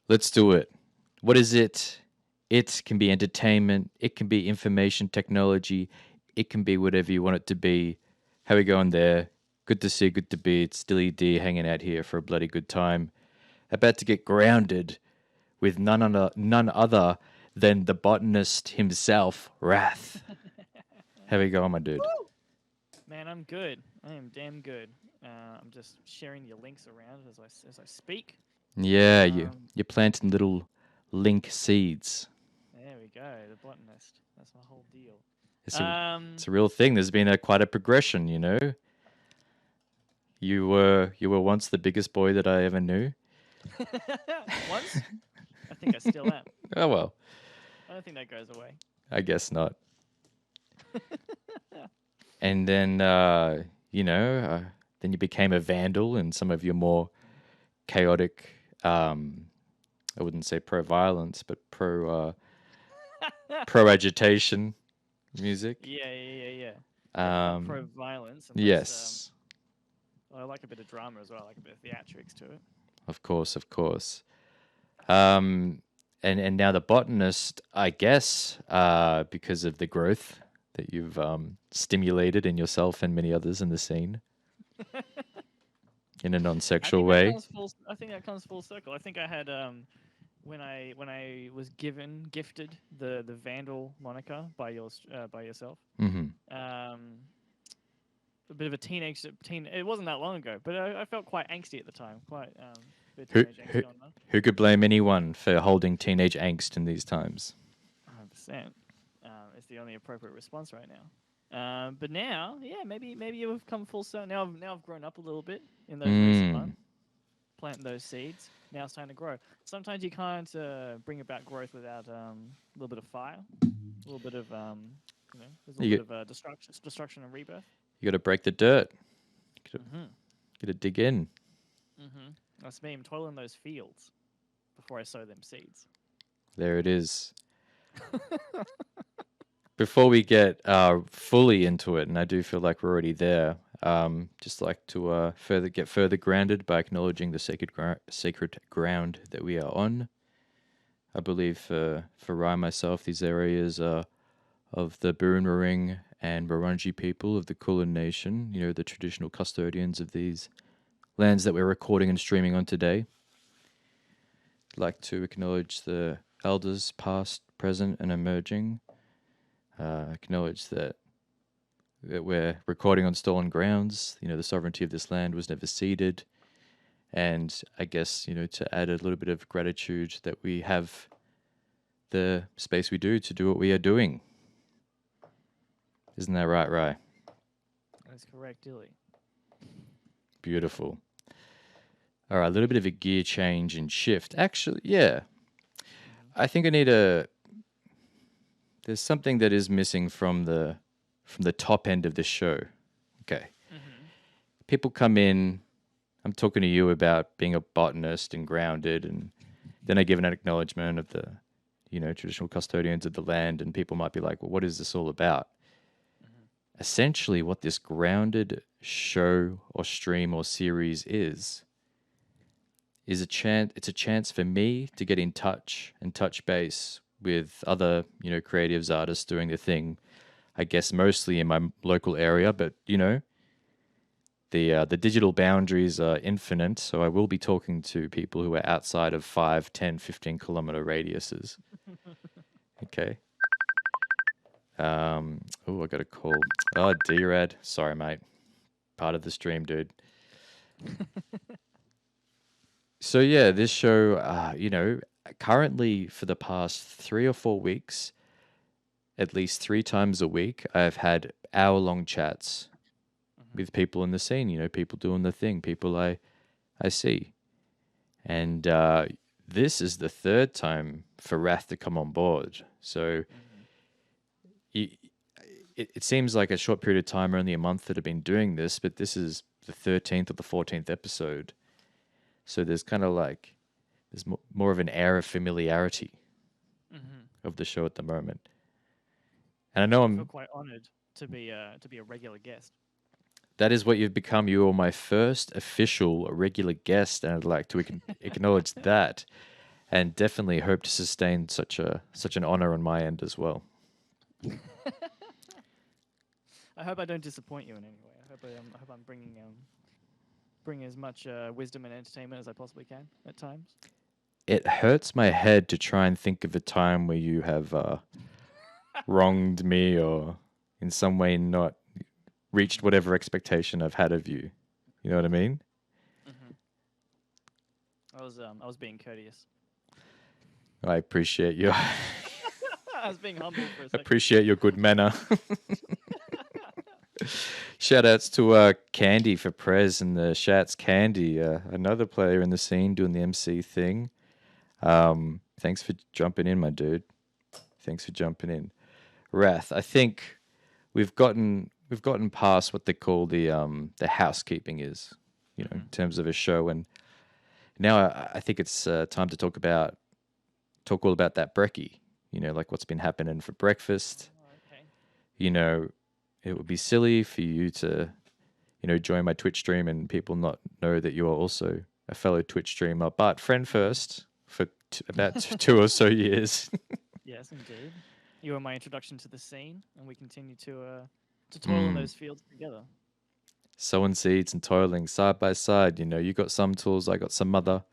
Let's do it. What is it? It can be entertainment. It can be information technology. It can be whatever you want it to be. How we going there? Good to see, good to be. It's Dilly D hanging out here for a bloody good time. About to get grounded with none other than the botanist himself, Rhath. How we going, my dude? Woo! Man, I'm good. I am damn good. I'm just sharing your links around as I speak. Yeah, Um, you're planting little link seeds. there we go. The botanist. That's my whole deal. It's a Um, it's a real thing. There's been quite a progression, you know. You were once the biggest boy that I ever knew. once, I think I still am. Oh well, I don't think that goes away. I guess not. And then then you became a vandal in some of your more chaotic. I wouldn't say pro violence, but pro agitation music. Yeah, yeah, yeah, yeah. Definitely not Um, pro-violence, unless yes, I like a bit of drama as well. I like a bit of theatrics to it. of course, of course. Um, and now the botanist, I guess, because of the growth that you've stimulated in yourself and many others in the scene in a non-sexual way. I think that comes full circle. I think I had when I was gifted the Vandal moniker by yourself. Hmm. Um, a bit of a teen. It wasn't that long ago, but I felt quite angsty at the time. Quite a bit of Who, teenage angst who going on. who could blame anyone for holding teenage angst in these times? 100%. It's the only appropriate response right now. But now, yeah, maybe you've come full circle. Now I've grown up a little bit in those recent Mm. months, planting those seeds. Now it's time to grow. Sometimes you can't bring about growth without a little bit of fire, a little bit of there's a little You bit of destruction and rebirth. you got to break the dirt. Mm-hmm. Got to dig in. Mm-hmm. That's me. I'm toiling those fields before I sow them seeds. There it is. Before we get fully into it, and I do feel like we're already there, just like to further grounded by acknowledging the sacred ground that we are on. I believe for Rai myself, these areas are of the Burunmarang and Wurundjeri people of the Kulin Nation. You know, the traditional custodians of these lands that we're recording and streaming on today. I'd like to acknowledge the elders, past, present, and emerging. Acknowledge that we're recording on stolen grounds. You know, the sovereignty of this land was never ceded. And I guess, to add a little bit of gratitude that we have the space we do to do what we are doing. Isn't that right, Rye? That's correct, Dilly. Beautiful. All right, a little bit of a gear change and shift. Actually, yeah. I think I need there's something that is missing from the top end of the show. Okay. Mm-hmm. People come in, I'm talking to you about being a botanist and grounded, and then I give an acknowledgement of the, traditional custodians of the land, and people might be like, well, what is this all about? Mm-hmm. Essentially, what this grounded show or stream or series is it's a chance for me to get in touch and touch base with other, creatives, artists doing their thing. I guess mostly in my local area, but the digital boundaries are infinite, so I will be talking to people who are outside of 5, 10, 15 kilometer radiuses. Okay. Oh, I got a call. Oh, D-Rad. Sorry, mate. Part of the stream, dude. So yeah, this show, currently for the past 3 or 4 weeks, at least 3 times a week, I've had hour-long chats Mm-hmm. with people in the scene. People doing the thing, people I see, and this is the third time for Rhath to come on board. So Mm-hmm. it, it seems like a short period of time, only a month that have been doing this, but this is the 13th or the 14th episode. So there's kind of like there's more of an air of familiarity Mm-hmm. of the show at the moment. And I know I feel I'm quite honoured to be a regular guest. that is what you've become. You are my first official regular guest, and I'd like to acknowledge that. and definitely hope to sustain such an honor on my end as well. I hope I don't disappoint you in any way. I hope I'm bringing as much wisdom and entertainment as I possibly can at times. It hurts my head to try and think of a time where you have wronged me or in some way not reached whatever expectation I've had of you. You know what I mean? Mm-hmm. I was being courteous. I appreciate you. I was being humble for a second. Appreciate your good manner. Shout outs to Candy for Prez and the Shats Candy, another player in the scene doing the MC thing. Thanks for jumping in, my dude. Thanks for jumping in. Rhath, I think we've gotten past what they call the housekeeping is, in terms of a show, and now I think it's time to talk all about that brekkie. Like what's been happening for breakfast. Oh, okay. You know, it would be silly for you to, join my Twitch stream and people not know that you are also a fellow Twitch streamer, but friend first for about two or so years. Yes, indeed. You were my introduction to the scene, and we continue to toil in those fields together. Sowing seeds and toiling side by side. You got some tools, I got some other.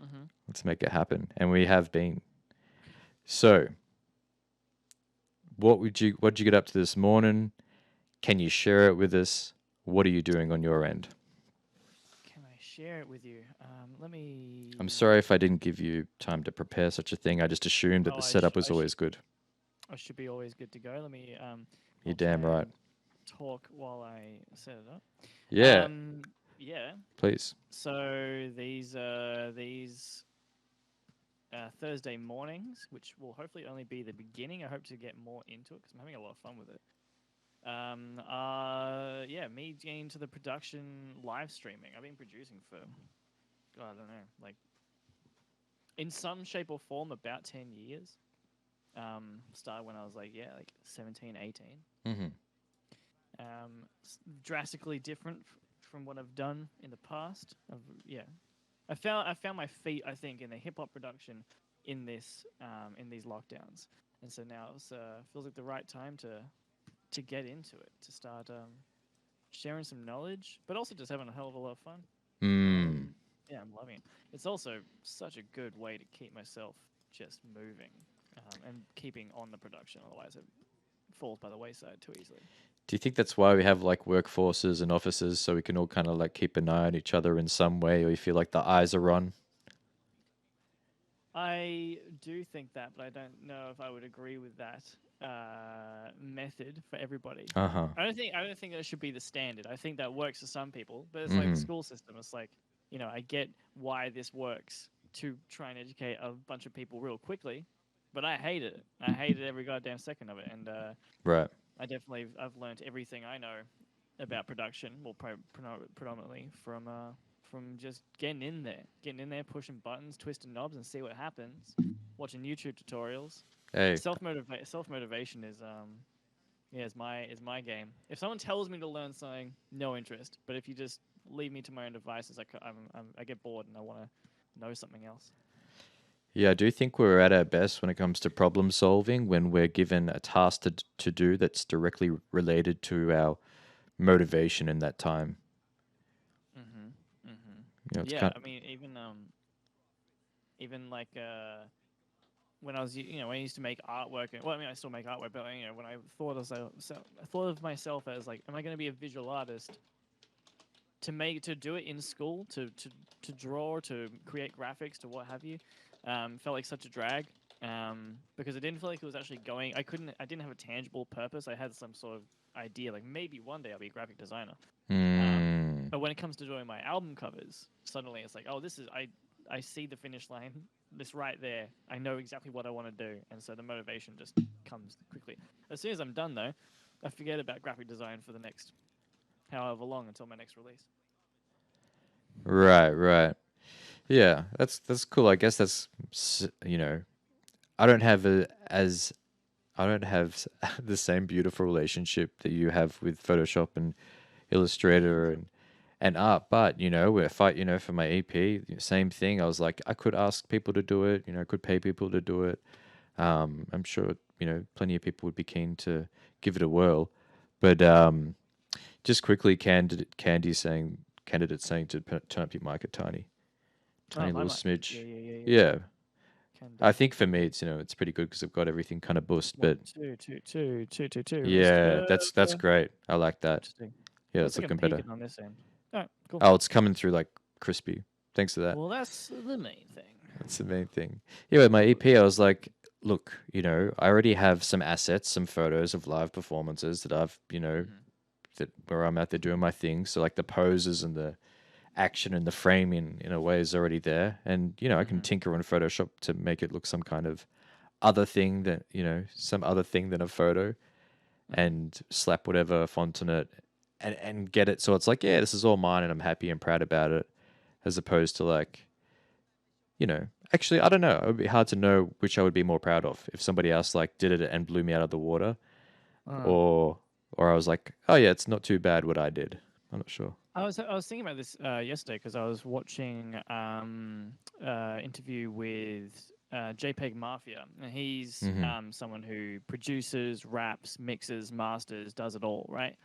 Mm-hmm. Let's make it happen, and we have been. So, what did you get up to this morning? Can you share it with us? What are you doing on your end? Can I share it with you? Let me. I'm sorry if I didn't give you time to prepare such a thing. I just assumed that Oh, the setup was I always good. I should be always good to go. Let me. You're I'll damn try right. and talk while I set it up. Yeah, Yeah. please. So these Thursday mornings, which will hopefully only be the beginning. I hope to get more into it because I'm having a lot of fun with it. Me getting into the production live streaming. I've been producing for, God, I don't know, like in some shape or form about 10 years. Started when I was like 17, 18. Mm-hmm. Drastically different from what I've done in the past. I found my feet, I think, in the hip hop production in these lockdowns, and so now it feels like the right time to get into it, to start sharing some knowledge, but also just having a hell of a lot of fun. Mm. Yeah, I'm loving it. It's also such a good way to keep myself just moving and keeping on the production. Otherwise, it falls by the wayside too easily. Do you think that's why we have like workforces and offices so we can all kind of like keep an eye on each other in some way, or you feel like the eyes are on? I do think that, but I don't know if I would agree with that method for everybody. Uh huh. I don't think that should be the standard. I think that works for some people, but it's like the Mm-hmm. school system. It's like, I get why this works to try and educate a bunch of people real quickly, but I hate it. I hated every goddamn second of it, and Right. I've learned everything I know about production, well, predominantly from just getting in there, pushing buttons, twisting knobs, and see what happens. Watching YouTube tutorials. Hey, Self motivation is my game. If someone tells me to learn something, no interest. But if you just leave me to my own devices, I get bored and I want to know something else. yeah, I do think we're at our best when it comes to problem solving when we're given a task to do that's directly related to our motivation in that time. Mm-hmm. Mm-hmm. It's Yeah, kind I mean, even like when I was, when I used to make artwork. Well, I mean, I still make artwork, but when I thought of myself as like, am I going to be a visual artist to do it in school, to draw, to create graphics, to what have you? Felt like such a drag. Because I didn't feel like it was actually going. I didn't have a tangible purpose. I had some sort of idea, like maybe one day I'll be a graphic designer. of. Mm, But when it comes to doing my album covers, suddenly it's like, oh, I see the finish line, this right there. I know exactly what I want to do, and so the motivation just comes quickly. As soon as I'm done, though, I forget about graphic design for the next however long until my next release. right, right. Yeah, that's cool. I guess I don't have I don't have the same beautiful relationship that you have with Photoshop and Illustrator, and and art. But if I, for my EP, same thing. I was like, I could ask people to do it. I could pay people to do it. I'm sure plenty of people would be keen to give it a whirl. But just quickly, candidate saying to turn up your mic a Oh, tiny my little mic. Yeah, smidge. yeah, yeah, yeah. Yeah, Can I do. think for me it's pretty good because I've got everything kind of boost. One, But two, two, two, two, two, two. yeah, Whisper. that's great. I like that. Interesting. Yeah, Looks it's like I'm looking better. peaking on this end. All right, cool. Oh, it's coming through like crispy. Thanks for that. Well, that's the main thing. That's the main thing. Yeah, with my EP, I was like, look, I already have some assets, some photos of live performances that I've, Hmm. that where I'm out there doing my thing. So like the poses and the action and the framing in a way is already there. And, I can Hmm. tinker on Photoshop to make it look some kind of other thing that, some other thing than a photo Hmm. and slap whatever font on it and get it so it's like, yeah, this is all mine and I'm happy and proud about it, as opposed to like, actually, I don't know. It would be hard to know which I would be more proud of if somebody else like did it and blew me out of the water, Uh, or I was like, oh yeah, it's not too bad what I did. I'm not sure. I was thinking about this yesterday because I was watching interview with JPEG Mafia, and he's Mm-hmm. someone who produces, raps, mixes, masters, does it all, right?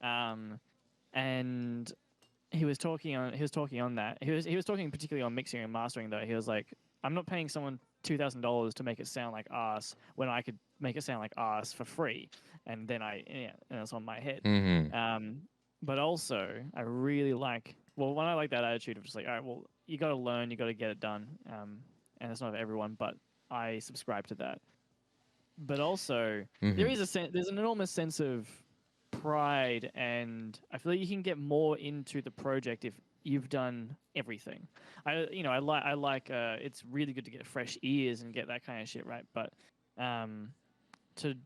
Um, and he was talking on that. He was talking particularly on mixing and mastering though. He was like, I'm not paying someone $2,000 to make it sound like ass when I could make it sound like ass for free, and then and it's on my head. Mm-hmm. Um, but also I really like when I like that attitude of just like, all right, well, you got to learn, you got to get it done, and it's not for everyone, but I subscribe to that. But also Mm-hmm. there's an enormous sense of pride, and I feel like you can get more into the project if you've done everything. I like it's really good to get fresh ears and get that kind of shit right, but um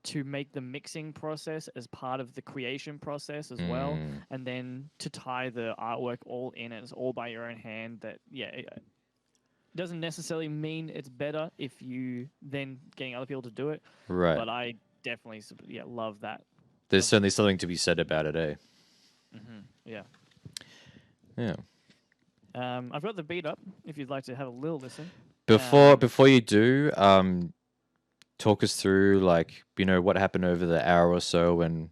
to make the mixing process as part of the creation process as well, Mm. and then to tie the artwork all in, and it's all by your own hand. That it doesn't necessarily mean it's better if you then getting other people to do it, Right. but I definitely love that. There's Love that certainly stuff. something to be said about it, eh? Yeah. Yeah. I've got the beat up if you'd like to have a little listen. Before Um, before you do, talk us through like what happened over the hour or so, and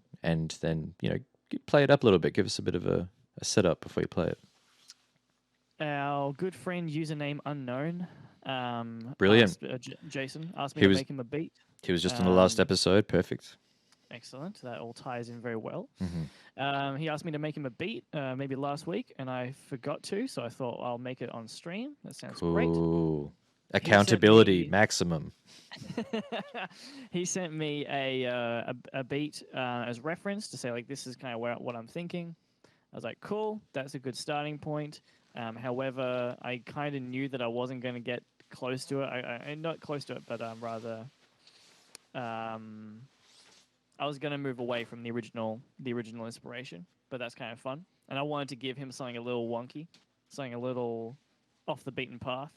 then play it up a little bit. Give us a bit of a setup before you play it. our good friend, username unknown, Brilliant. asked Jason asked me He to was make him a beat. he was just on the last Um, episode. Perfect. Excellent. That all ties in very well. Mm-hmm. He asked me to make him a beat maybe last week, and I forgot to, so I thought I'll make it on stream. That sounds great. Cool. He sent Accountability me maximum. he sent me a beat as reference to say like this is kind of what I'm thinking. I was like, cool, that's a good starting point. However, I kind of knew that I wasn't going to get close to it. I not close to it, but rather um, I was going to move away from the original inspiration. But that's kind of fun, and I wanted to give him something a little wonky, something a little off the beaten path.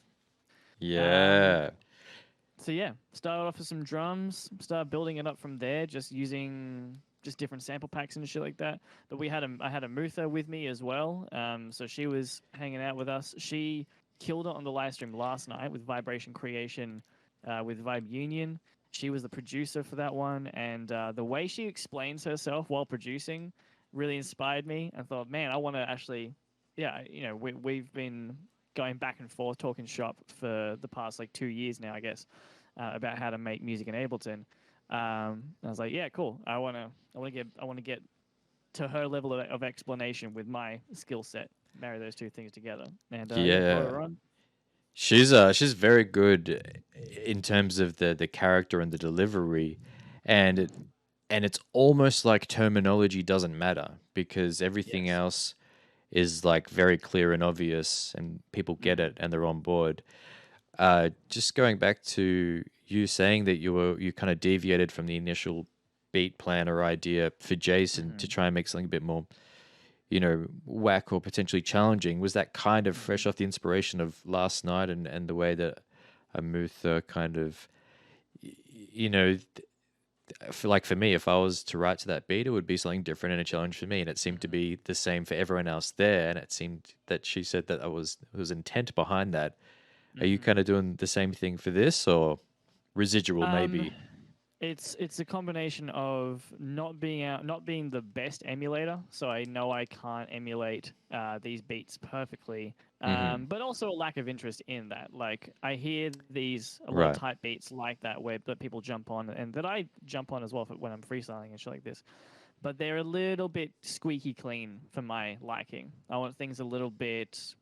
Um, Yeah. so yeah, started off with some drums, started building it up from there, just using just different sample packs and shit like that. But I had a Mutha with me as well, so she was hanging out with us. She killed it on the live stream last night with Vibration Creation, with Vibe Union. She was the producer for that one, and the way she explains herself while producing really inspired me. I thought, man, I want to actually, yeah, we've been going back and forth talking shop for the past like 2 years now, I guess, about how to make music in Ableton. I was like, yeah, cool. I want to get to her level of explanation with my skill set, marry those two things together, and yeah, brought Yeah. her on. She's very good in terms of the character and the delivery, and it's almost like terminology doesn't matter because everything Yes. else is like very clear and obvious, and people get Mm-hmm. it and they're on board. Just going back to you saying that you kind of deviated from the initial beat plan or idea for Jason to Mm-hmm. try and make something a bit more, whack or potentially challenging. Was that kind of Mm-hmm. fresh off the inspiration of last night and the way that Amutha kind of, y- you know, for me, if I was to write to that beat, it would be something different and a challenge for me. And it seemed to be the same for everyone else there. And it seemed that she said that was intent behind that. Are you Mm-hmm. kind of doing the same thing for this, or residual Um, maybe? it's a combination of not being the best emulator, so I know I can't emulate these beats perfectly. Mm-hmm. But also a lack of interest in that. Like I hear a lot of Right. type beats like that where that people jump on, and that I jump on as well when I'm freestyling and shit like this. But they're a little bit squeaky clean for my liking. I want things a little bit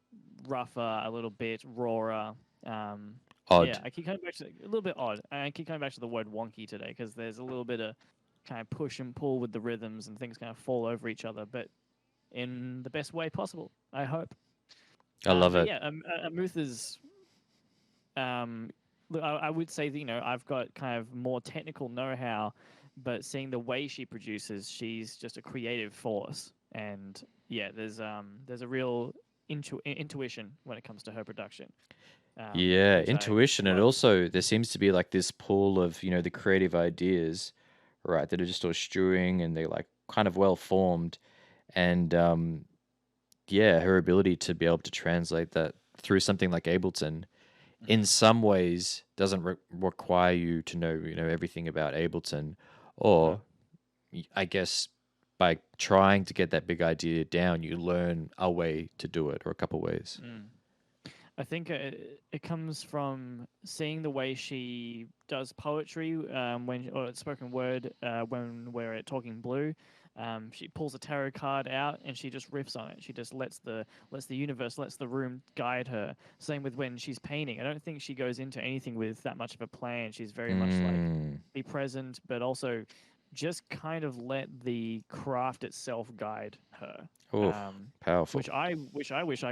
rougher, a little bit rawer. Um, yeah, Odd. I keep coming back to a little bit odd. I keep coming back to the word wonky today because there's a little bit of kind of push and pull with the rhythms and things kind of fall over each other, but in the best way possible, I hope. I love But it. yeah, Amutha's look, I would say that I've got kind of more technical know-how, but seeing the way she produces, she's just a creative force, and yeah, there's a real intuition when it comes to her production, Yeah, which I intuition, and love. also there seems to be like this pool of the creative ideas, right? That are just all stewing, and they're like kind of well formed, and yeah, her ability to be able to translate that through something like Ableton in Hmm. some ways doesn't require you to know everything about Ableton, No. or I guess by trying to get that big idea down, you learn a way to do it or a couple ways. Mm. I think it comes from seeing the way she does poetry or spoken word when we're at Talking Blue. She pulls a tarot card out and she just riffs on it. She just lets the universe, lets the room guide her. Same with when she's painting. I don't think she goes into anything with that much of a plan. She's very much like Mm. be present, but also just kind of let the craft itself guide her. Oh, Um, powerful. which I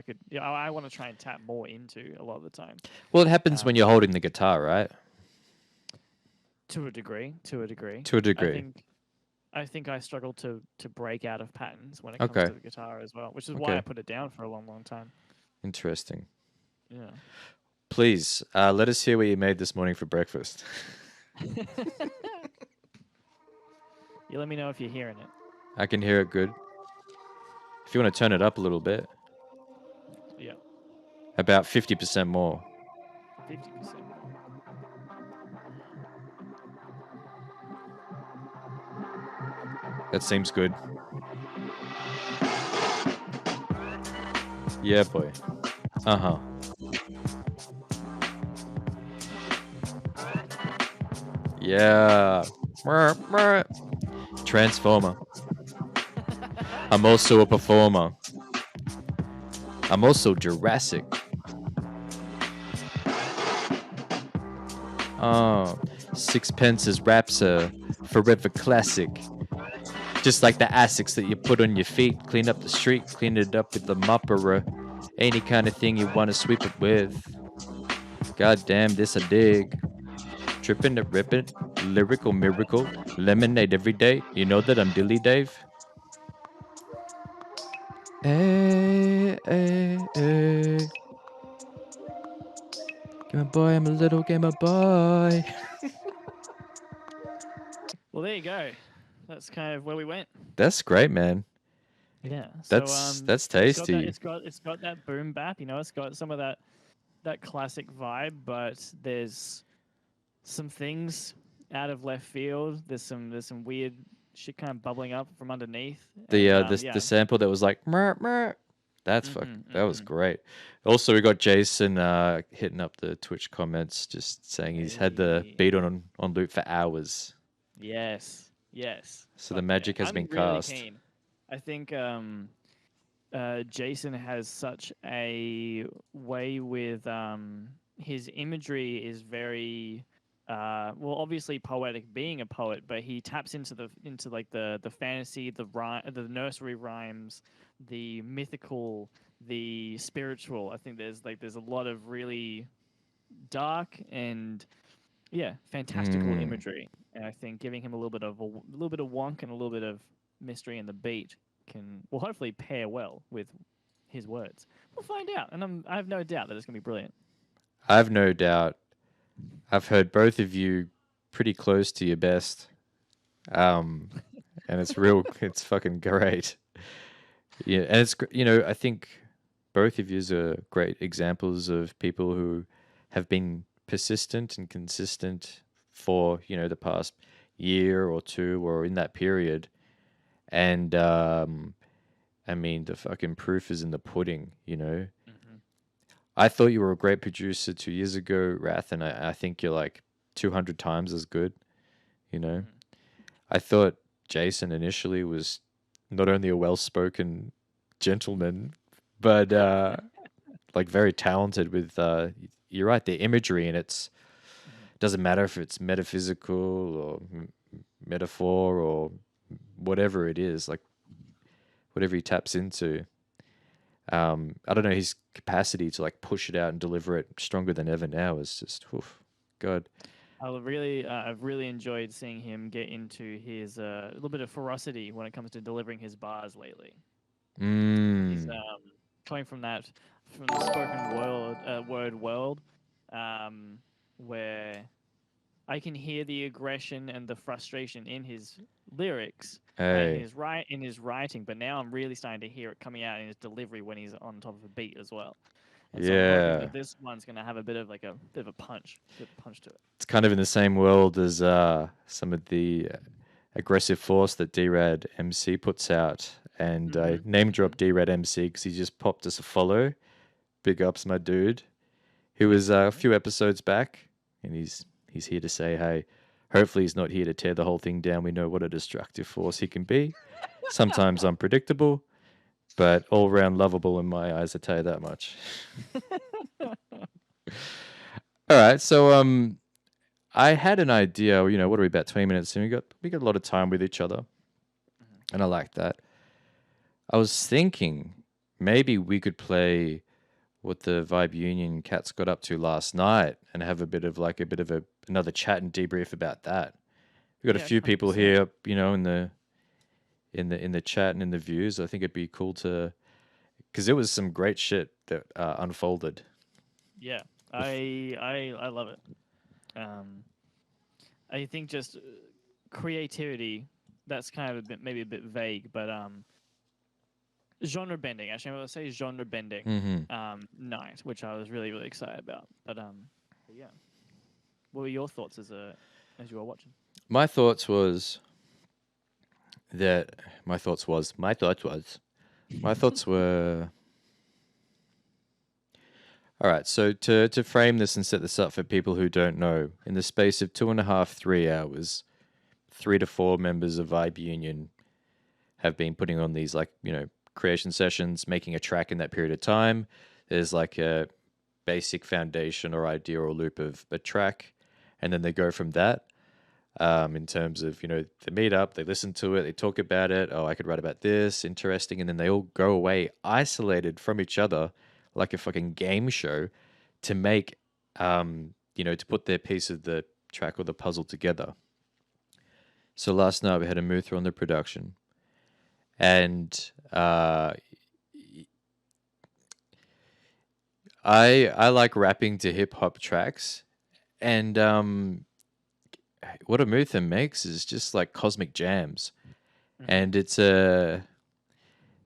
could. Yeah, I want to try and tap more into a lot of the time. Well, it happens when Um, you're holding the guitar, right? to a degree, to a degree. To a I degree. think I think I struggle to break out of patterns when it comes Okay. to the guitar as well, which is why I Okay. put it down for a long, long time. Interesting. Yeah. Please, let us hear what you made this morning for breakfast. You let me know if you're hearing it. I can hear it good. If you want to turn it up a little bit, Yeah, about 50% more. 50% more. That seems good. Yeah, boy. Uh huh. Yeah. Transformer. I'm also a performer. I'm also Jurassic. Oh, Sixpence's raps are forever classic. Just like the Asics that you put on your feet. Clean up the street, clean it up with the mopper. Any kind of thing you want to sweep it with. God damn, this I dig. Trippin' to rippin', lyrical miracle, lemonade every day. You know that I'm Dilly Dave? Hey, hey, hey. Gamer boy, I'm a little gamer boy. Well, there you go. That's kind of where we went. That's great, man. Yeah. So That's it's tasty. got that boom bap. It's got some of that classic vibe, but there's some things out of left field. There's some weird shit kind of bubbling up from underneath, The and the yeah. sample that was like mer mer. Mm-hmm, That was mm-hmm. great. Also, we got Jason hitting up the Twitch comments, just saying he's had the Hey, beat on loop for hours. yes, yes. So the Fuck yeah. magic has been I'm really cast. keen. I think Jason has such a way with his imagery is very well, obviously poetic, being a poet, but he taps into like the fantasy, the nursery rhymes, the mythical, the spiritual. I think there's a lot of really dark and yeah, fantastical Mm. imagery, and I think giving him a little bit of wonk and a little bit of mystery in the beat will hopefully pair well with his words. We'll find out, and I have no doubt that it's gonna be brilliant. I've no doubt. I've heard both of you pretty close to your best. um, and it's real. It's fucking great. Yeah, and I think both of you are great examples of people who have been persistent and consistent for the past year or two or in that period, and I mean the fucking proof is in the pudding. Hmm. I thought you were a great producer 2 years ago, Wrath, and I think you're like 200 times as good. You know, Hmm. I thought Jason initially was not only a well-spoken gentleman, but like very talented with. You're right, the imagery, and Hmm. doesn't matter if it's metaphysical or metaphor or whatever it is, like whatever he taps into. I don't know, his capacity to like push it out and deliver it stronger than ever now is just, oof, God. I've really enjoyed seeing him get into his little bit of ferocity when it comes to delivering his bars lately. He's Mm. coming from the spoken word world, um, where I can hear the aggression and the frustration in his lyrics and Hey, in his writing, but now I'm really starting to hear it coming out in his delivery when he's on top of a beat as well. And so I'm hoping yeah. that this one's going to have a bit of a bit of a punch to it. It's kind of in the same world as some of the aggressive force that D-Rad MC puts out. And I Hmm. name Hmm. drop D-Rad MC because he just popped us a follow. Big ups, my dude. He Thank was you, a brother. few episodes back, and he's here to say, hey, hopefully he's not here to tear the whole thing down. We know what a destructive force he can be. Sometimes unpredictable, but all round lovable in my eyes. I tell you that much. All right, so I had an idea. What are we about 20 minutes in? We got a lot of time with each other, Mhm. and I like that. I was thinking maybe we could play what the Vibe Union cats got up to last night and have a bit of another chat and debrief about that. We got a Yeah, few people 100%. here, in the chat and in the views. I think it'd be cool to because it was some great shit that unfolded. Yeah, The f- I love it. Um, I think just creativity. That's kind of a bit maybe a bit vague, but genre bending. Actually, I'm going to say genre bending. Mhm. Night, which I was really excited about. But yeah, what were your thoughts as you were watching? My thoughts was that my thoughts were all right. So to frame this and set this up for people who don't know, in the space of 2.5 3 hours, 3 to 4 members of Vibe Union have been putting on these like creation sessions, making a track in that period of time. There's like a basic foundation or idea or loop of a track, and then they go from that. In terms of they meet up, they listen to it, they talk about it. Oh, I could write about this, interesting, and then they all go away isolated from each other, like a fucking game show, to make to put their piece of the track or the puzzle together. So last night we had a Muther on the production, and I like rapping to hip hop tracks, and what Amutha makes is just like cosmic jams, Hmm. and it's a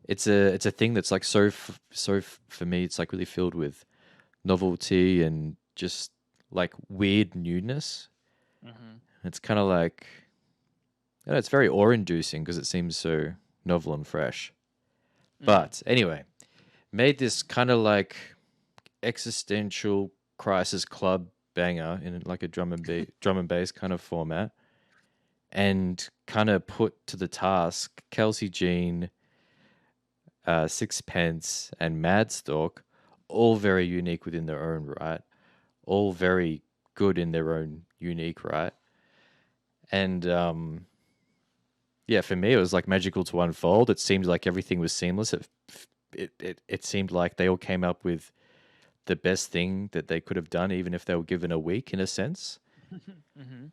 thing that's like for me it's like really filled with novelty and just like weird newness. Hmm. It's kind of like it's very awe-inducing because it seems so novel and fresh. Hmm. But anyway, made this kind of like existential crisis club banger in like a drum and bass kind of format, and kind of put to the task Kelsey Jean, Sixpence, and Madstalk, all very unique within their own right, all very good in their own unique right, and yeah, for me it was like magical to unfold. It seemed like everything was seamless. It seemed like they all came up with the best thing that they could have done, even if they were given a week, in a sense. Hmm.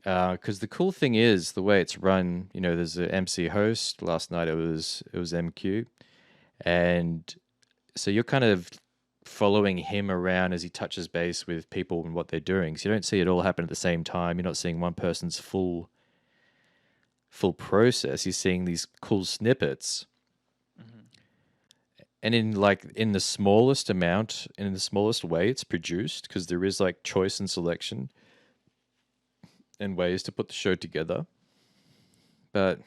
Because the cool thing is the way it's run. There's a MC host. Last night it was MQ, and so you're kind of following him around as he touches base with people and what they're doing. So you don't see it all happen at the same time. You're not seeing one person's full full process. You're seeing these cool snippets, and in the smallest amount, in the smallest way, it's produced because there is like choice and selection and ways to put the show together. But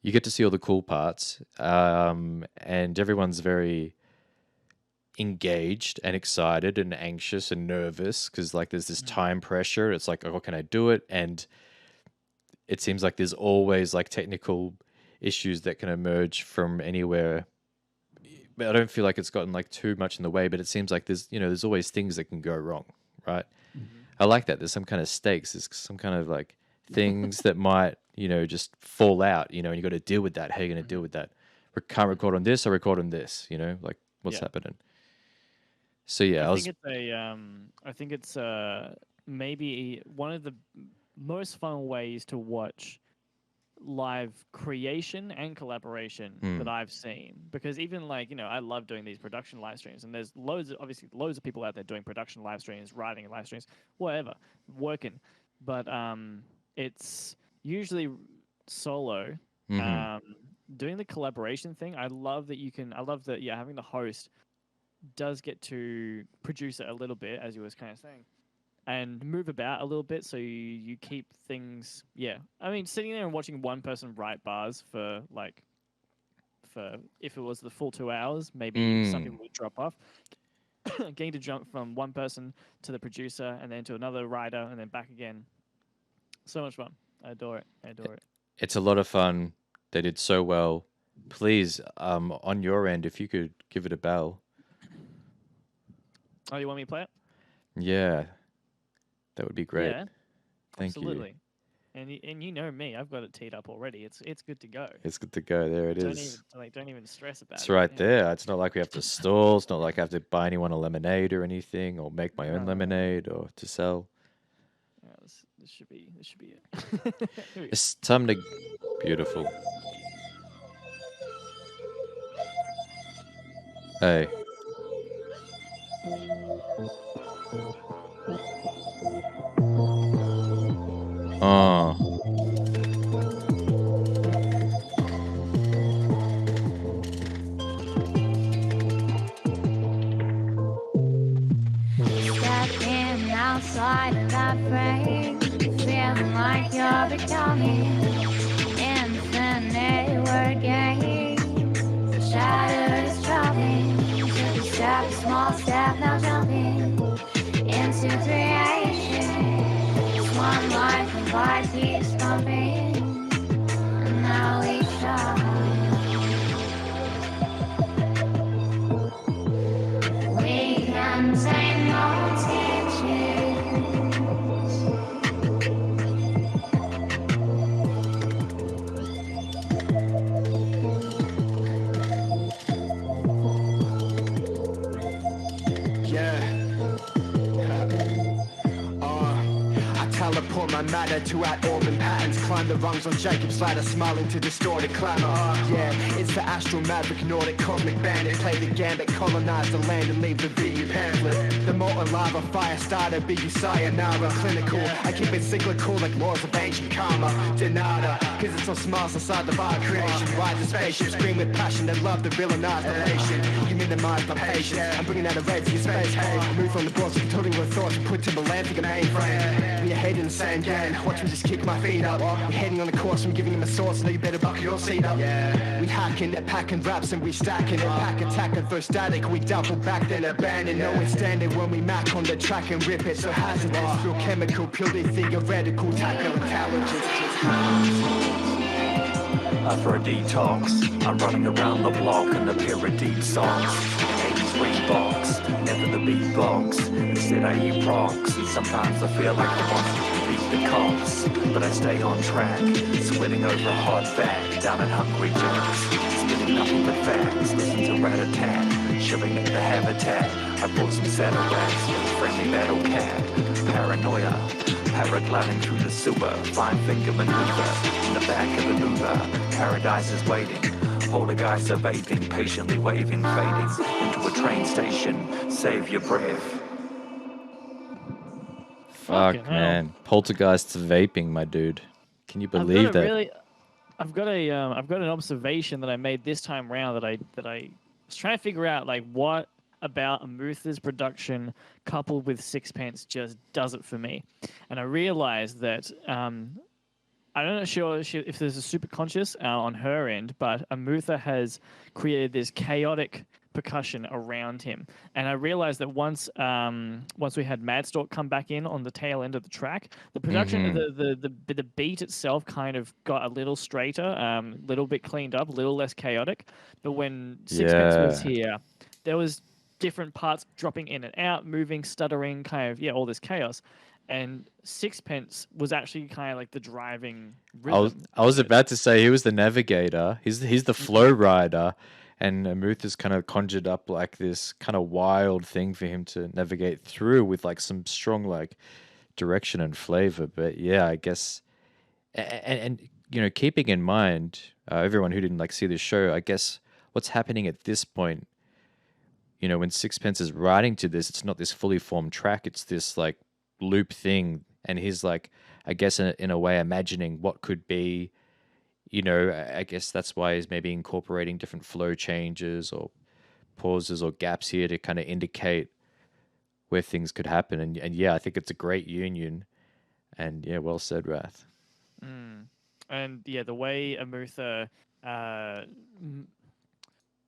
you get to see all the cool parts, and everyone's very engaged and excited and anxious and nervous because like there's this time pressure. It's like, oh, can I do it? And it seems like there's always like technical issues that can emerge from anywhere. But I don't feel like it's gotten like too much in the way, but it seems like there's always things that can go wrong, right? I like that. There's some kind of stakes. There's some kind of like things that might, just fall out, and you got to deal with that. How are you going to deal with that? We can't record on this or record on this, like what's happening. So yeah, I think it's maybe one of the most fun ways to watch live creation and collaboration that I've seen, because even like I love doing these production live streams, and there's loads of people out there doing production live streams, writing live streams, whatever, working, but it's usually solo. Doing the collaboration thing, I love that having the host does get to produce it a little bit, as you was kind of saying, and move about a little bit, so you keep things. Yeah, I mean, sitting there and watching one person write bars for if it was the full 2 hours, maybe some people would drop off. Getting to jump from one person to the producer and then to another writer and then back again, so much fun. I adore it. It's a lot of fun. They did so well. Please, on your end, if you could give it a bell. Oh, you want me to play it? Yeah, that would be great. Yeah, Thank absolutely. you. And you know me, I've got it teed up already. It's good to go. It's good to go. There it is. Don't even stress about it. It's right there. It's not like we have to stall. It's not like I have to buy anyone a lemonade or anything, or make my own lemonade or to sell. Yeah, this should be it. It's time to beautiful. Hey. Oh. Stepping outside of that frame, feeling like you're becoming infinite. We're gaining, the shadow is dropping. Took a step, a small step, now jumping into creation. Just one life and heart keeps pumping, and now we shine. We can take no teachings. Teleport my matter to out-orbit patterns. Climb the rungs on Jacob's ladder, smiling to distorted clamor. Yeah, it's the astral maverick, Nordic cosmic bandit. Play the gambit, colonize the land and leave the VU pamphlet. The molten lava, fire starter, biggie sayonara. Clinical, I keep it cyclical like laws of ancient karma. Denada, cause it's on smiles inside the bar creation. Ride the spaceship, scream with passion that love the villainize the nation. You minimize my patience, I'm bringing out a red to your space. Hey, move from the boss, controlling your thoughts, put Timberland like a mainframe. When you're heading the same game, watch me just kick my feet up. We're heading on the course, I'm giving him a source, now you better buckle your seat up. We hacking it, packing raps and we stacking it. Pack attacking for static, we double back then abandon. No it's standing when we mac on the track and rip it. So hazardous, real chemical, purely theoretical, tackle intelligence. For a detox, I'm running around the block in a pair of deep socks. 80s Reeboks, never the beatbox. Instead I eat rocks, and sometimes I feel like I want to beat the cops. But I stay on track, sweating over a hard fact. Down at Hungry Jack's, spitting nothing but facts. Listen to rat-a-tat, shivering in the habitat. I brought some saddle rats, friendly battle cat. Paranoia, paragliding through the sewer. Fine finger maneuver, in the back of the Uber. Paradise is waiting, poltergeists are vaping, patiently waving, fading into a train station. Save your breath. Fuck, man. Poltergeists vaping, my dude. Can you I've got believe a that? really, I've got an observation that I made this time round that I was trying to figure out like what about Amutha's production coupled with Sixpence just does it for me, and I realized that I'm not sure if there's a super conscious on her end, but Amutha has created this chaotic percussion around him, and I realized that once we had Madstalk come back in on the tail end of the track, the production, Hmm. the beat itself kind of got a little straighter, little bit cleaned up, a little less chaotic. But when Sixpence was Yeah. here, there was different parts dropping in and out, moving, stuttering, kind of all this chaos. And Sixpence was actually kind of like the driving rhythm I of was it. about to say he was the navigator. He's the flow rider, and Amuth has kind of conjured up like this kind of wild thing for him to navigate through with like some strong like direction and flavor. But yeah, I guess and you know, keeping in mind everyone who didn't like see the show, I guess what's happening at this point, you know, when Sixpence is writing to this, it's not this fully formed track. It's this like loop thing, and he's like, I guess in a way, imagining what could be. You know, I guess that's why he's maybe incorporating different flow changes or pauses or gaps here to kind of indicate where things could happen. And yeah, I think it's a great union. And yeah, well said, Wrath. Mm. And yeah, the way Amutha uh, m-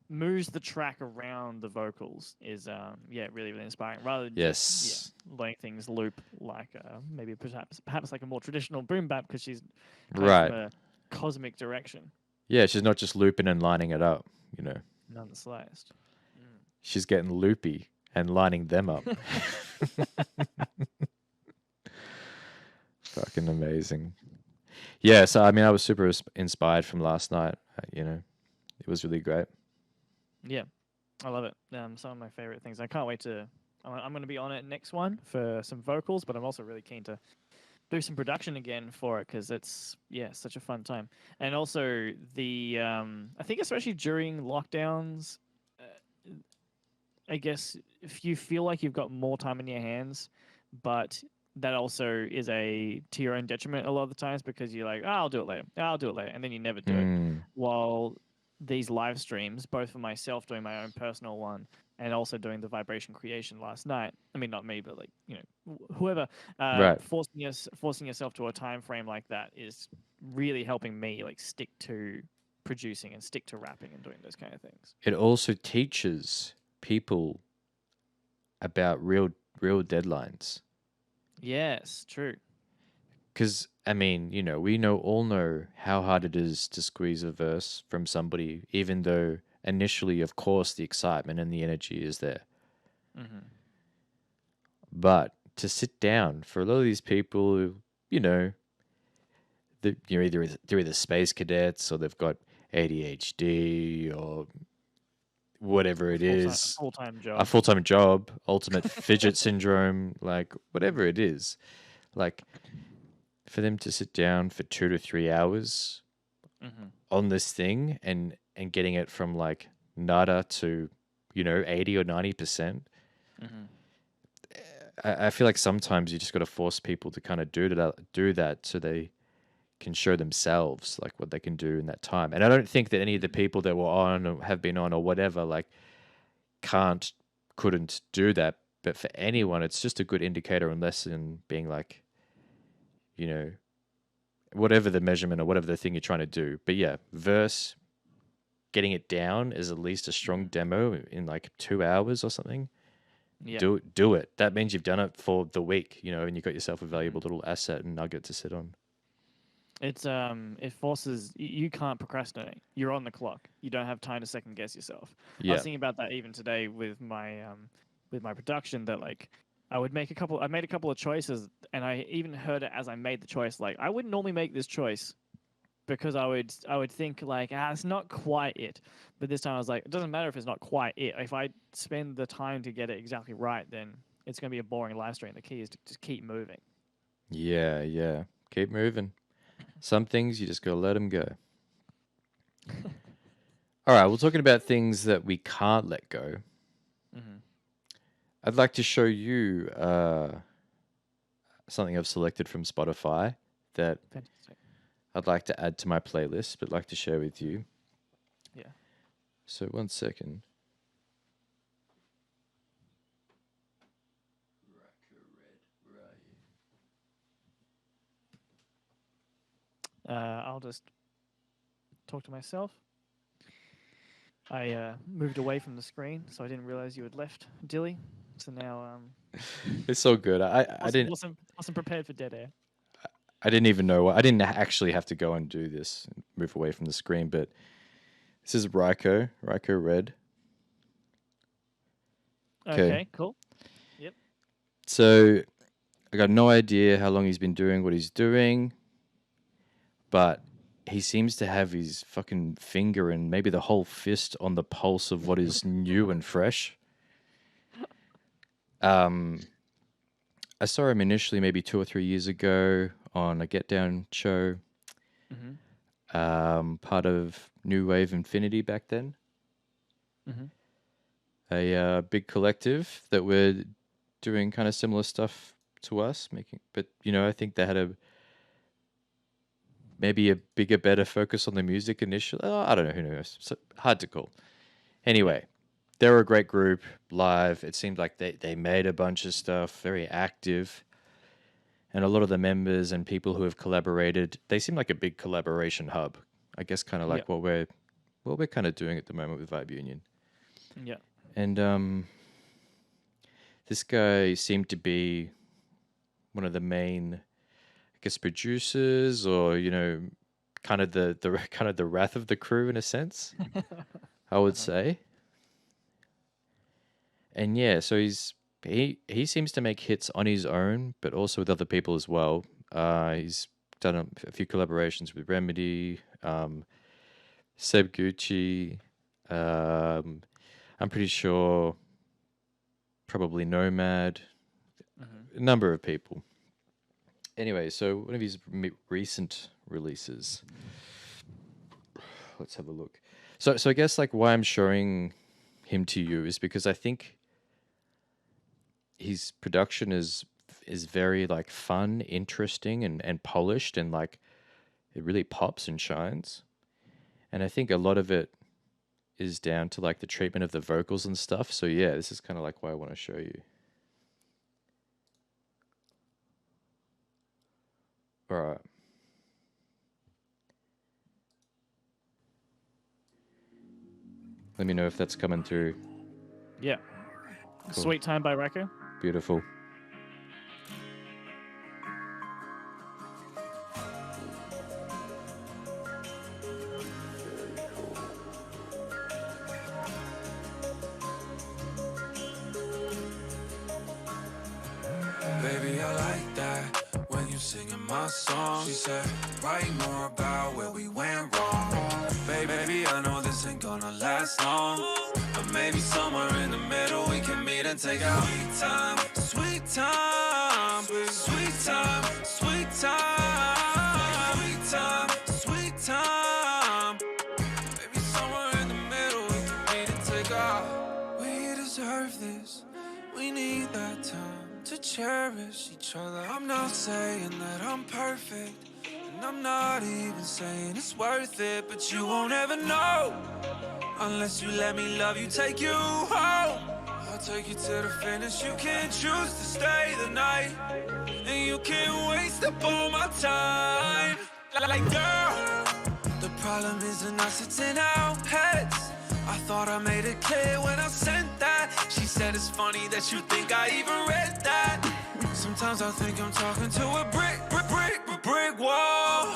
moves the track around the vocals is really really inspiring. Rather than just Yes. letting things loop like maybe perhaps like a more traditional boom bap because she's coming from Right. a cosmic direction. Yeah, she's not just looping and lining it up, you know. None the slightest. She's getting loopy and lining them up. Fucking amazing. Yeah, so I mean, I was super inspired from last night. You know, it was really great. Yeah, I love it. Some of my favorite things. I can't wait to. I'm going to be on it next one for some vocals, but I'm also really keen to do some production again for it because it's such a fun time. And also the I think especially during lockdowns, I guess if you feel like you've got more time in your hands, but that also is to your own detriment a lot of the times because you're like, I'll do it later, I'll do it later, and then you never do it. Mm, While these live streams, both for myself doing my own personal one and also doing the vibration creation last night. I mean, not me, but like whoever right. forcing yourself to a time frame like that is really helping me like stick to producing and stick to rapping and doing those kind of things. It also teaches people about real deadlines. Yes, true. Because I mean, you know, we all know how hard it is to squeeze a verse from somebody, even though initially, of course, the excitement and the energy is there. Mm-hmm. But to sit down for a lot of these people, who, you know, they're either space cadets or they've got ADHD or whatever it is, Full time a job. full time job, ultimate fidget syndrome, like whatever it is, like for them to sit down for 2 to 3 hours Mm-hmm. on this thing and getting it from like nada to 80 or 90%. Mm-hmm. I feel like sometimes you just got to force people to kind of do that so they can show themselves like what they can do in that time. And I don't think that any of the people that were on or have been on or whatever like couldn't do that. But for anyone, it's just a good indicator and lesson being like, you know, whatever the measurement or whatever the thing you're trying to do. But yeah, verse, getting it down is at least a strong demo in like 2 hours or something. Yeah. Do it. That means you've done it for the week, and you've got yourself a valuable little asset and nugget to sit on. It's it forces you can't procrastinate. You're on the clock. You don't have time to second guess yourself. I Yeah. was thinking about that even today with my production that like I made a couple of choices and I even heard it as I made the choice like I wouldn't normally make this choice because I would think like it's not quite it. But this time I was like it doesn't matter if it's not quite it. If I spend the time to get it exactly right then it's going to be a boring live stream. The key is to just keep moving. Yeah, yeah. Keep moving. Some things you just gotta let them go. All right, we're talking about things that we can't let go. Mm-hmm. I'd like to show you something I've selected from Spotify that Fantastic. I'd like to add to my playlist, but like to share with you. Yeah. So 1 second. I'll just talk to myself. I moved away from the screen, so I didn't realize you had left, Dilly. So now It's so good. I didn't wasn't prepared for dead air. I didn't even know I didn't actually have to go and do this, move away from the screen, but this is Ryko Red. Okay, cool. So I got no idea how long he's been doing what he's doing, but he seems to have his fucking finger and maybe the whole fist on the pulse of what is new and fresh. I saw him initially maybe 2 or 3 years ago on a Get Down show, part of New Wave Infinity back then. A big collective that were doing kind of similar stuff to us, but I think they had maybe a bigger, better focus on the music initially. Oh, I don't know, who knows? So hard to call. Anyway, they were a great group live. It seemed like they made a bunch of stuff, very active. And a lot of the members and people who have collaborated, they seem like a big collaboration hub. I guess kind of like what we're kind of doing at the moment with Vibe Union. Yeah. And this guy seemed to be one of the main, I guess, producers, or kind of the Rhath of the crew in a sense, I would say. And yeah, so he seems to make hits on his own, but also with other people as well. He's done a few collaborations with Remedy, Seb Gucci. I'm pretty sure probably Nomad, a number of people. Anyway, so one of his recent releases. Let's have a look. So I guess like why I'm showing him to you is because I think his production is very like fun, interesting, and polished, and like it really pops and shines. And I think a lot of it is down to like the treatment of the vocals and stuff. So yeah, this is kind of like why I want to show you. All right. Let me know if that's coming through. Yeah. Cool. Sweet Time by Rhath. Beautiful. Baby, I like that when you singing my song. She said, write more about where we went wrong. Baby, I know this ain't gonna last long, but maybe somewhere in the middle we can meet and take our sweet time, sweet time, sweet time, sweet time, sweet time, sweet time. Maybe somewhere in the middle we can meet and take our. We deserve this. We need that time to cherish each other. I'm not saying that I'm perfect, and I'm not even saying it's worth it, but you won't ever know unless you let me love you, take you home. I'll take you to the finish. You can choose to stay the night, and you can waste up all my time. Like girl, the problem isn't us, it's in our heads. I thought I made it clear when I sent that. She said it's funny that you think I even read that. Sometimes I think I'm talking to a brick wall.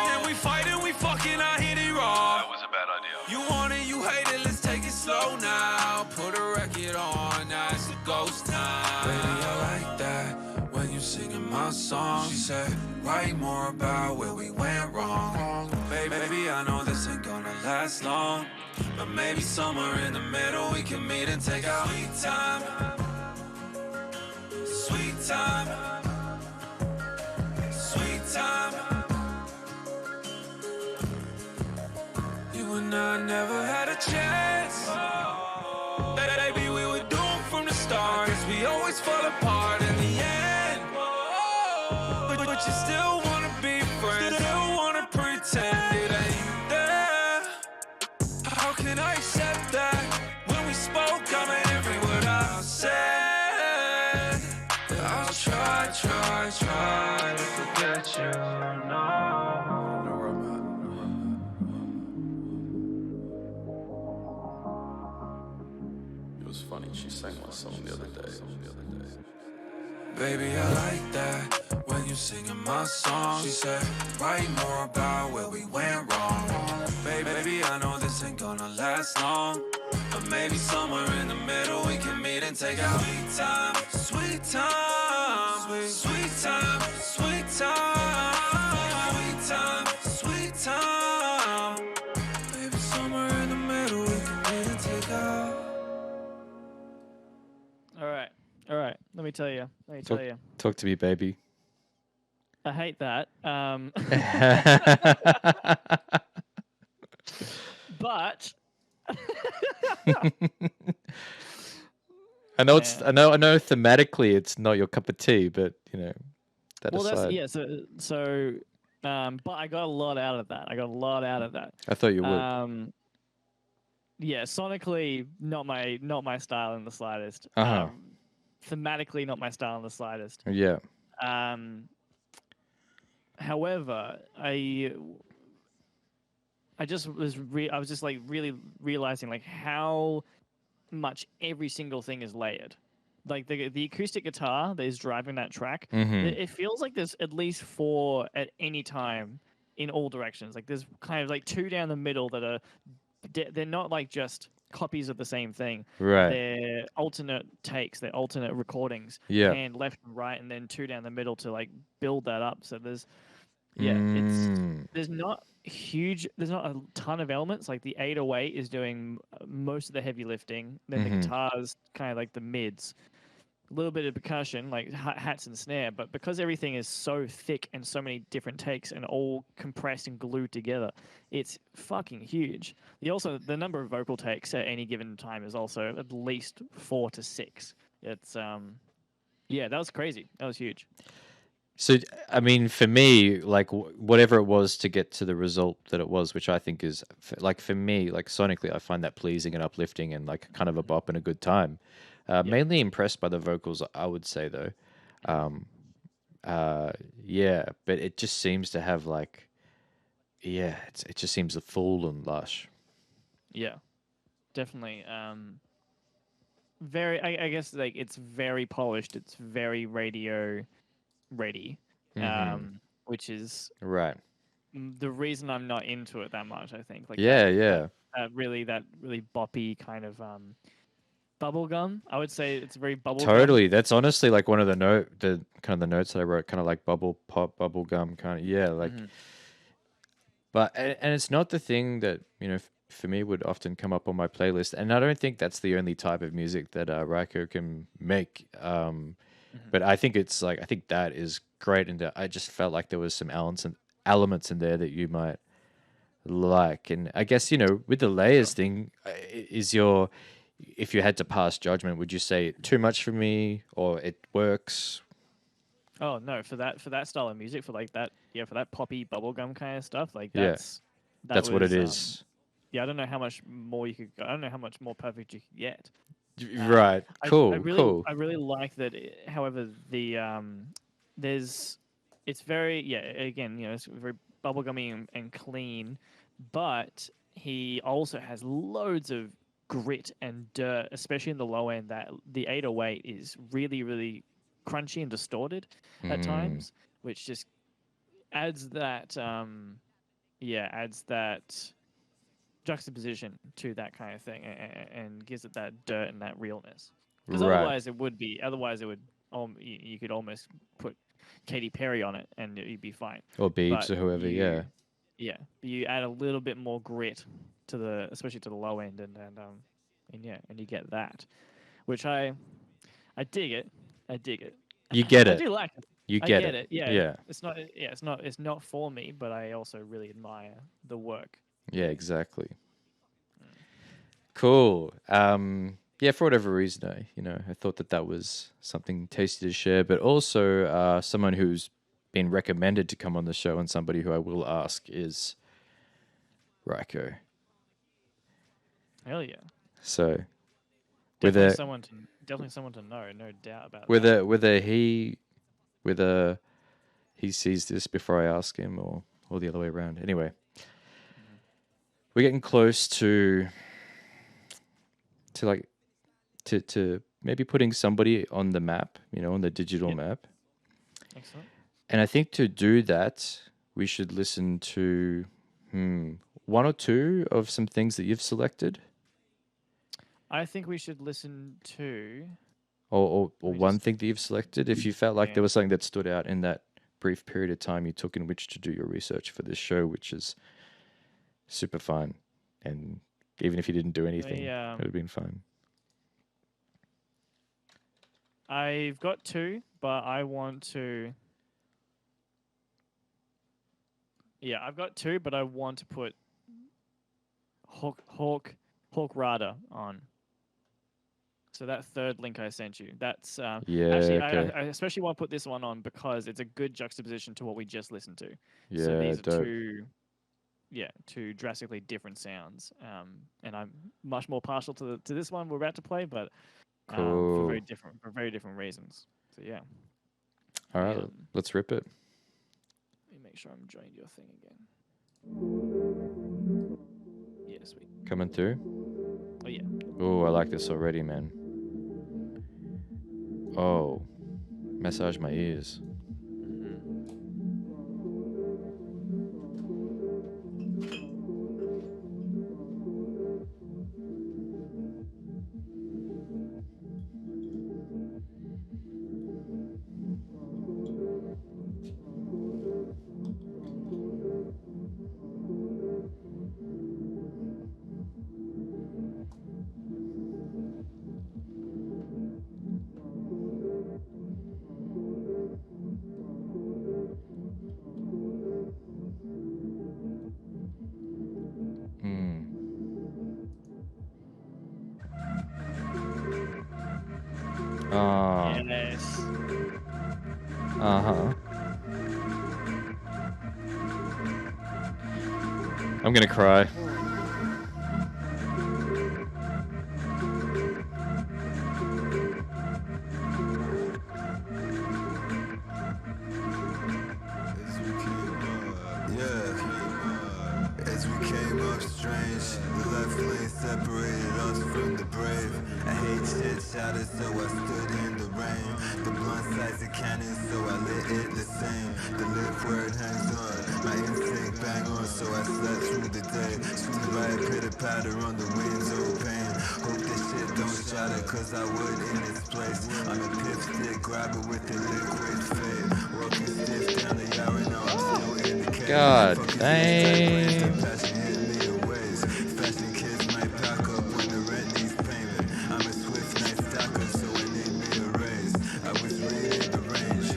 And we fight and we fucking, I hit it raw. That was a bad idea. You want it, you hate it, let's take it slow now. Put a record on, now it's the ghost time. Baby, I like that when you singing my song. She said, write more about where we went wrong. Baby, I know this ain't gonna last long, but maybe somewhere in the middle we can meet and take our sweet time. Sweet time. Sweet time. You and I never had a chance. Baby, we were doomed from the start, 'cause we always fall apart in the end. But you still wanna be friends, still wanna pretend. try to forget you, no. It was funny, she sang my song the other day. Baby, I like that when you singing my song. She said, write more about where we went wrong. Baby, I know this ain't gonna last long, but maybe somewhere in the middle we can meet and take out sweet time, sweet time, sweet time, sweet time, sweet time, sweet time. Maybe somewhere in the middle we can meet and take out. All right. Let me tell you. Talk to me, baby. I hate that. But I know I know thematically it's not your cup of tea, but you know, that well, that's aside. yeah. But I got a lot out of that. I thought you would. Yeah, sonically, not my style in the slightest. Uh-huh. Thematically, not my style in the slightest. Yeah. However, I just was I was just like really realizing like how much every single thing is layered. Like the acoustic guitar that is driving that track, it feels like there's at least 4 at any time in all directions. Like there's kind of like 2 down the middle that are they're not like just copies of the same thing. Right. They're alternate takes, they're alternate recordings. Yeah. Hand left and right, and then 2 down the middle to like build that up. So there's there's not a ton of elements. Like the 808 is doing most of the heavy lifting. Then the guitar's kind of like the mids. A little bit of percussion, like hats and snare, but because everything is so thick and so many different takes and all compressed and glued together, it's fucking huge. The number of vocal takes at any given time is also at least 4 to 6. It's yeah, that was crazy. That was huge. So, I mean, for me, like whatever it was to get to the result that it was, which I think is like for me, like sonically, I find that pleasing and uplifting and like kind of a bop and a good time. Mainly impressed by the vocals, I would say though. Yeah, but it just seems to have like, yeah, it just seems full and lush. Yeah, definitely. Very, I guess like it's very polished. It's very radio ready, which is Right. the reason I'm not into it that much. I think like Yeah. that really boppy kind of bubblegum. I would say it's very bubblegum. Totally. That's honestly like one of the kind of the notes that I wrote, kind of like bubble pop, bubble gum, kind of, yeah, like. But and it's not the thing that you know for me would often come up on my playlist, and I don't think that's the only type of music that Raiko can make. But I think I think that is great, and I just felt like there was some elements in there that you might like, and I guess you know with the layers thing, if you had to pass judgment, would you say too much for me or it works? Oh no, for that style of music, for like that, yeah, for that poppy bubblegum kind of stuff, like Yeah. that's What it is. Yeah, I don't know how much more you could. I don't know how much more perfect you could get. Right. Cool. I really like that. However, it's very again, you know, it's very bubblegummy and clean, but he also has loads of grit and dirt, especially in the low end. That the 808 is really crunchy and distorted at times, which just adds that juxtaposition to that kind of thing and gives it that dirt and that realness. Because otherwise it would you could almost put Katy Perry on it and you'd be fine. Or Biebs or whoever, yeah. Yeah, but you add a little bit more grit to especially to the low end and you get that, which I dig it. You get it. I do like it. You I get it. Yeah. It's not for me, but I also really admire the work. Yeah, exactly. Cool. Yeah, for whatever reason, I thought that was something tasty to share, but also someone who's been recommended to come on the show and somebody who I will ask is Raiko. Hell yeah. So definitely someone to know, no doubt about that. Whether he whether he sees this before I ask him or the other way around. Anyway, we're getting close to like to maybe putting somebody on the map, on the digital Yep. map. Excellent. And I think to do that, we should listen to one or two of some things that you've selected, I think we should listen to. or me one just- thing that you've selected. If you felt like Yeah. there was something that stood out in that brief period of time you took in which to do your research for this show, which is super fun, and even if you didn't do anything, it would have been fun. I've got two, but I want to. Yeah, I've got two, but I want to put Hawk Rada on. So that third link I sent you, that's Yeah, actually okay. I especially want to put this one on because it's a good juxtaposition to what we just listened to. Yeah, So these are dope. two drastically different sounds, and I'm much more partial to this one we're about to play, but for Cool. very different reasons. So yeah, All right, um, let's rip it. let me make sure I'm joined your thing again. Yeah, sweet. Coming through. Oh yeah. Oh, I like this already, man. Oh, massage my ears. Oh, Yes. uh-huh. I'm gonna cry. As we came up strange, the left lane separated us from the brave. I hate shit shouted, so I stood in the rain. The blunt sights a cannon, so I lit it the same. The lift where it hangs on, my instinct bang on, so I slept through the day. Swung by a pitter patter on the winds, oh pain. Hope this shit don't shatter, cause I would in its place. I'm a pipstick grabber with the liquid fade. Walking stiff down the yard, now I'm still in the cave. God Fuck is damn. passion hit me in waves. Fashion kids might pack up when the rent needs payment. I'm a swift night stalker, so I need me a raise. I was reading the range.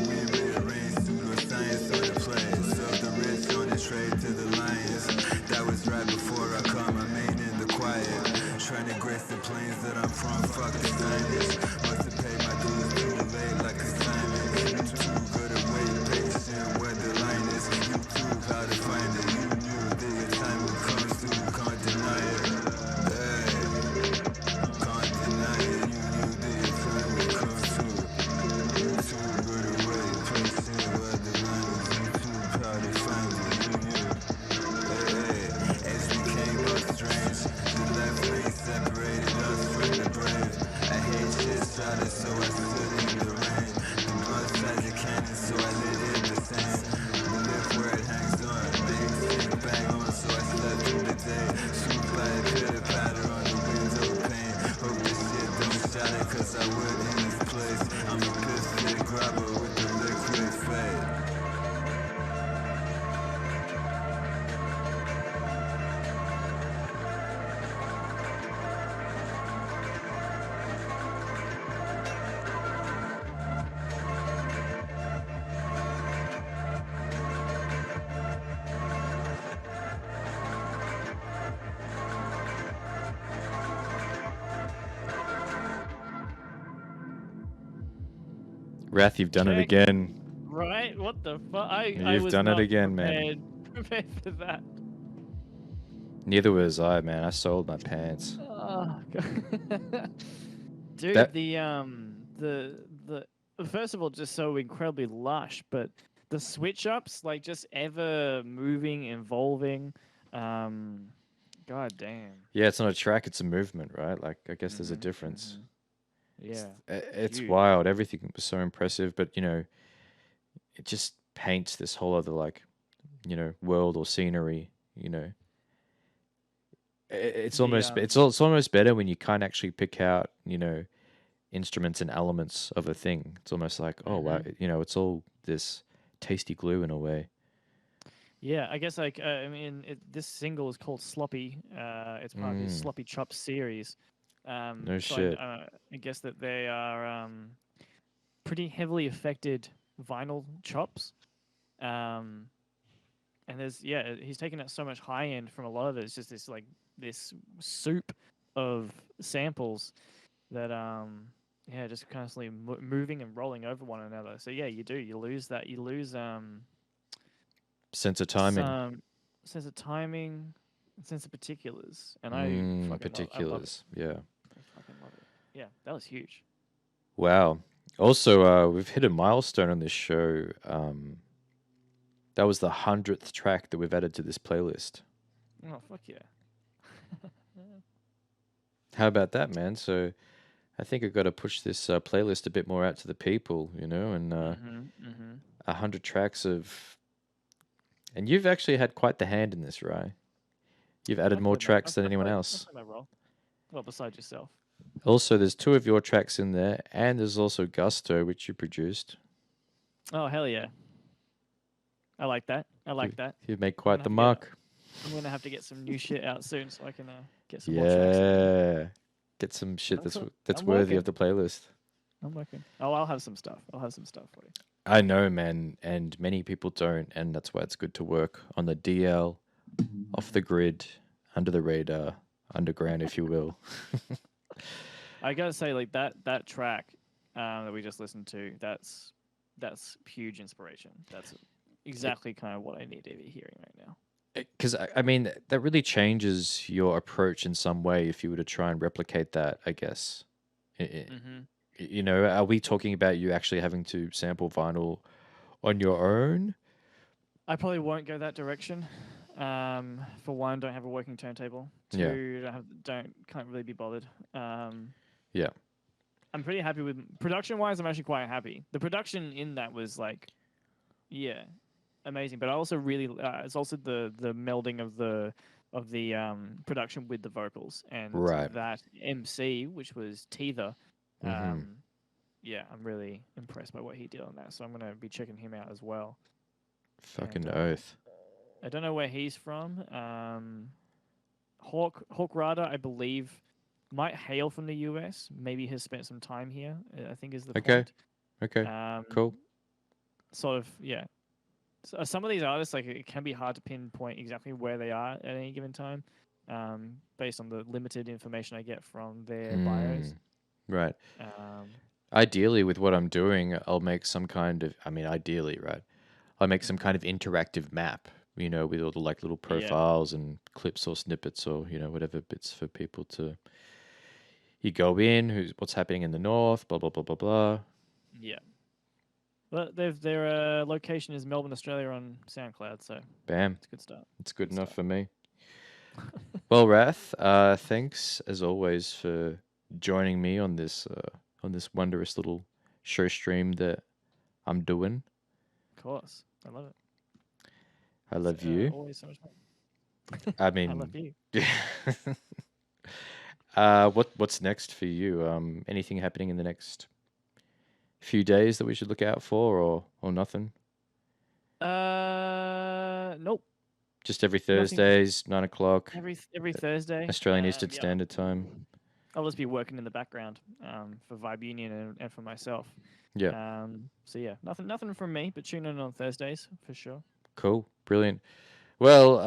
We rearranged pseudoscience on the plane. Serve the rich on the trade to the lions. That was right before I caught my main in the quiet. Trying to grace the plains that I'm from. Fuck the signage. Must have paid my dues too late like assignment. You too good at wait patient where the line is. You too how to find it. You knew that your time would come soon. Can't deny it. Hey, can't deny it. You knew that your time would come soon. You too good at wait patient where the line is. You too how to find it. You knew. Hey, as we came up strange, the left lane separated us from the brave. I hate shit shouted, so I stood in the rain. The blood size a cannon, so I lit it the same. The lift where it hangs on, the instinct bang on, so I slept through the day. Shoot by a pitter patter on the winds of pain. Hope this shit don't shatter, cause I would in this place. I'm a pistol grabber with the liquid fade. Rhath, you've done it Okay. again. Right? What the fuck? I You've was done it not again, man. prepared for that. Neither was I, man. I sold my pants. Oh, God. Dude, That- the first of all, just so incredibly lush, but the switch ups, like just ever moving, evolving. God damn. Yeah, it's not a track; it's a movement, right? Like, I guess there's a Mhm, difference. mhm. Yeah. It's Huge. wild. Everything was so impressive, but it just paints this whole other like, world or scenery. It's The almost it's almost better when you can't actually pick out instruments and elements of a thing. It's almost like, oh wow, Mhm. it's all this tasty glue in a way. Yeah, I guess like I mean, this single is called "Sloppy." It's part of his Mm, "Sloppy Chop" series. no So shit. I guess that they are pretty heavily affected vinyl chops. Um, and he's taken it so much high end from a lot of it. It's just this soup of samples that just constantly moving and rolling over one another. So yeah, you lose that. You lose Sense of timing. some sense of timing, sense of particulars, and I fucking I love it. Particulars. Yeah. I fucking love it. Yeah, that was huge. Wow. Also, we've hit a milestone on this show. That was the 100th track that we've added to this playlist. Oh fuck yeah. How about that, man? So I think I've got to push this playlist a bit more out to the people, and Mm-hmm. 100 tracks of. And you've actually had quite the hand in this, right? You've added more tracks than anyone I'll else. play my role. Well, besides yourself. Also, there's two of your tracks in there, and there's also Gusto, which you produced. Oh hell yeah. I like that. I You, like that. you've made I'm quite gonna the have to get mark. I'm gonna have to get some new shit out soon so I can get some more tracks in there. Yeah. Get some shit That's what- that's I'm worthy working. of the playlist. I'm working. Oh, I'll have some stuff. I'll have some stuff for you. I know, man, and many people don't, and that's why it's good to work on the DL, off the grid, under the radar, underground, if you will. I gotta say, like that track that we just listened to, that's huge inspiration. That's exactly kind of what I need to be hearing right now. Because I mean, that really changes your approach in some way if you were to try and replicate that, I guess. Mm-hmm. Are we talking about you actually having to sample vinyl on your own? I probably won't go that direction. For one, don't have a working turntable. Yeah. Two, can't really be bothered. Yeah. I'm pretty happy with production wise. I'm actually quite happy. The production in that was like, yeah, amazing. But I also really, it's also the melding of the production with the vocals and Right. that MC, which was Teether. Mhm. Yeah, I'm really impressed by what he did on that. So I'm gonna be checking him out as well. Fucking And, oath. I don't know where he's from. Hawk Rada, I believe, might hail from the US. Maybe has spent some time here. I think is the Okay. point. Okay. Cool. Sort of, yeah. So, some of these artists, like it can be hard to pinpoint exactly where they are at any given time, based on the limited information I get from their bios. Right. Um, Ideally, with what I'm doing, I'll make some kind of. I mean, ideally, right? I'll make some kind of interactive map. With all the like little profiles and clips or snippets or whatever bits for people to. You go in, what's happening in the north, blah blah blah blah blah. yeah. But their location is Melbourne, Australia on SoundCloud, so Bam. it's a good start. It's good enough stuff. for me. Well, Rhath, thanks as always for joining me on this wondrous little show stream that I'm doing. Of course, I love it. I love you. Always so much fun. I I mean, love you. what's next for you? Anything happening in the next few days that we should look out for, or nothing? Nope. Just every Nothing. Thursdays, 9 o'clock, Every Thursday. Australian Eastern yeah. Standard Time. I'll just be working in the background for Vibe Union and for myself. Yeah. So yeah, nothing from me, but tune in on Thursdays for sure. Cool. Brilliant. Well,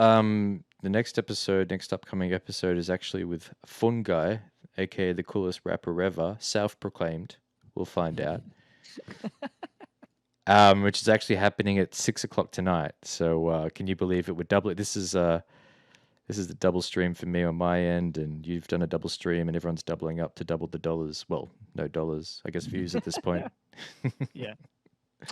the next upcoming episode is actually with Fun Guy, aka the coolest rapper ever, self-proclaimed. We'll find out. Which is actually happening at 6 o'clock tonight. So can you believe it? We're doubling. This is the double stream for me on my end, and you've done a double stream, and everyone's doubling up to double the dollars. Well, no dollars. I guess views at this point. Yeah,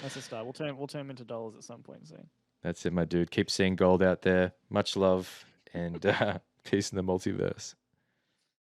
that's a start. We'll turn them into dollars at some point soon. That's it, my dude. Keep seeing gold out there. Much love and peace in the multiverse.